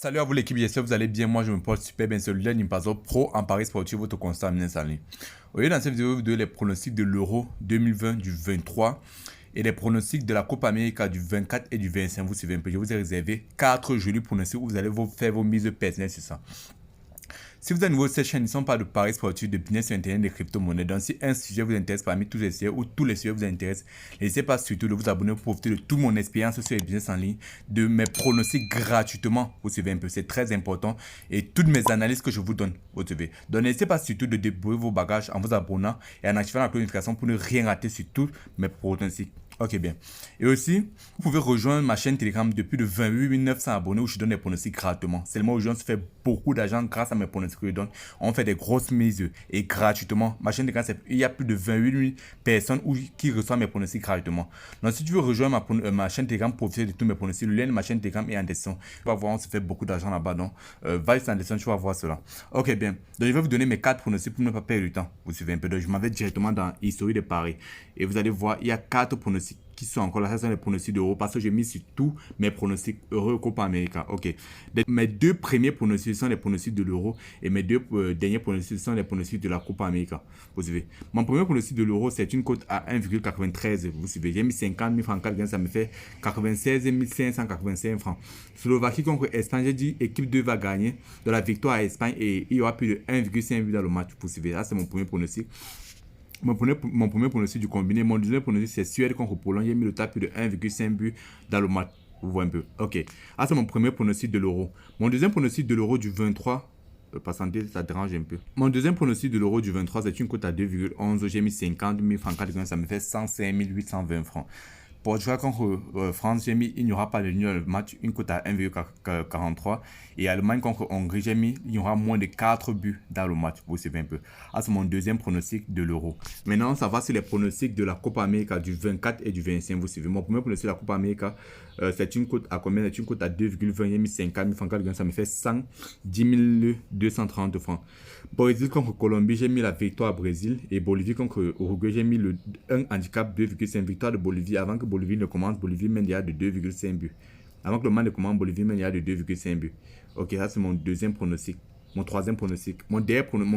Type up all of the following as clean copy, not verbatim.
Salut à vous l'équipe, j'espère que vous allez bien. Moi je me porte super bien. C'est Lilian Nimpazo Pro en Paris sportif, votre constat en en ligne. Aujourd'hui dans cette vidéo, je vais vous donner les pronostics de l'Euro 2020 du 23 et les pronostics de la Coupe América du 24 et du 25. Vous suivez un peu, je vous ai réservé 4 jolis pronostics où vous allez faire vos mises personnelles sur ça. Si vous êtes nouveau sur cette chaîne, ils ne sont pas de paris sportifs, de business sur internet, de crypto-monnaies. Donc si un sujet vous intéresse parmi tous les sujets ou tous les sujets vous intéressent, n'hésitez pas surtout de vous abonner pour profiter de toute mon expérience sur les business en ligne, de mes pronostics gratuitement. Vous suivez un peu, c'est très important. Et toutes mes analyses que je vous donne, vous suivez. Donc n'hésitez pas surtout de débrouiller vos bagages en vous abonnant et en activant la notification pour ne rien rater sur tous mes pronostics. Ok, bien. Et aussi, vous pouvez rejoindre ma chaîne Telegram de plus de 28 900 abonnés où je donne des pronostics gratuitement. Seulement aujourd'hui, on se fait beaucoup d'argent grâce à mes pronostics que je donne. On fait des grosses mises et gratuitement. Ma chaîne Telegram, il y a plus de 28 000 personnes qui reçoivent mes pronostics gratuitement. Donc, si tu veux rejoindre ma chaîne Telegram, profiter de tous mes pronostics, le lien de ma chaîne Telegram est en description. Tu vas voir, on se fait beaucoup d'argent là-bas. Donc, va juste en description, tu vas voir cela. Ok, bien. Donc, je vais vous donner mes 4 pronostics pour ne pas perdre du temps. Vous suivez un peu. Donc, je m'en vais directement dans l'historique de Paris. Et vous allez voir, il y a 4 pronostics qui sont encore là. Ça sont les pronostics d'Euro parce que j'ai mis sur tous mes pronostics Euro Copa América. Ok. Mes 2 premiers pronostics sont les pronostics de l'Euro et mes 2 derniers pronostics sont les pronostics de la Copa América. Vous suivez. Mon premier pronostic de l'Euro, c'est une cote à 1,93. Vous suivez. J'ai mis 50 000 francs 4 gains, ça me fait 96 585 francs. Slovaquie contre Espagne, j'ai dit équipe 2 va gagner de la victoire à Espagne et il y aura plus de 1,5 but dans le match. Vous suivez. Là, c'est mon premier pronostic. Mon premier pronostic du combiné. Mon deuxième pronostic, c'est Suède contre Pologne. J'ai mis le tapis de 1,5 but dans le match. Vous voyez un peu. Ok. Ah, c'est mon premier pronostic de l'Euro. Mon deuxième pronostic de l'Euro du 23. Patientez, ça dérange un peu. Mon deuxième pronostic de l'Euro du 23, c'est une cote à 2,11. J'ai mis 50 000 francs 4 gains. Ça me fait 105 820 francs. Portugal contre France, j'ai mis il n'y aura pas de nul dans le match, une cote à 1,43. Et Allemagne contre Hongrie, j'ai mis il y aura moins de 4 buts dans le match. Vous savez un peu. Ah, c'est mon deuxième pronostic de l'Euro. Maintenant, ça va sur les pronostics de la Copa América du 24 et du 25. Vous suivez. Mon premier pronostic de la Copa América, c'est une cote à combien? C'est une cote à 2,20. J'ai mis 50 000 francs. Ça me fait 110 230 francs. Brésil contre Colombie, j'ai mis la victoire à Brésil. Et Bolivie contre Uruguay, j'ai mis le 1 handicap 2,5. Victoire de Bolivie avant que Bolivie ne commence. Bolivie mène déjà de 2,5 buts. Avant que le match ne commence, Bolivie mène déjà de 2,5 buts. Ok, ça c'est mon deuxième pronostic. Mon troisième pronostic. Mon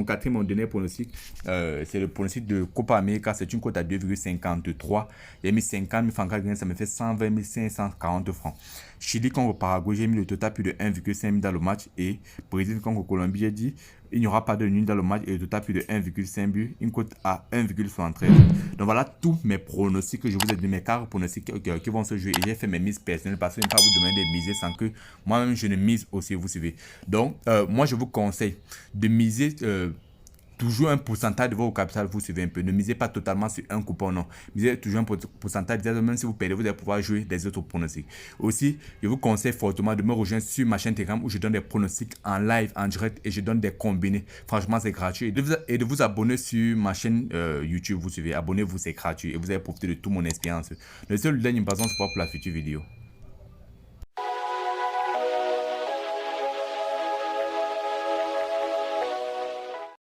quatrième, mon dernier pronostic, c'est le pronostic de Copa América. C'est une cote à 2,53. J'ai mis 50 000 francs, ça me fait 120 540 francs. Chili contre Paraguay, j'ai mis le total plus de 1,5 dans le match. Et Brésil contre Colombie, j'ai dit il n'y aura pas de nul dans le match et le total plus de 1,5 but, une cote à 1,73. Donc voilà tous mes pronostics que je vous ai donné, mes 4 pronostics qui vont se jouer. Et j'ai fait mes mises personnelles parce que je ne vais pas vous demander de miser sans que moi-même je ne mise aussi, vous suivez. Donc moi je vous conseille de miser toujours un pourcentage de votre capital, vous suivez un peu. Ne misez pas totalement sur un coupon, non. Misez toujours un pourcentage. Même si vous perdez, vous allez pouvoir jouer des autres pronostics. Aussi, je vous conseille fortement de me rejoindre sur ma chaîne Telegram où je donne des pronostics en live, en direct et je donne des combinés. Franchement, c'est gratuit. Et de vous abonner sur ma chaîne YouTube, vous suivez. Abonnez-vous, c'est gratuit et vous allez profiter de toute mon expérience. Le seul lien, une façon, c'est pour la future vidéo.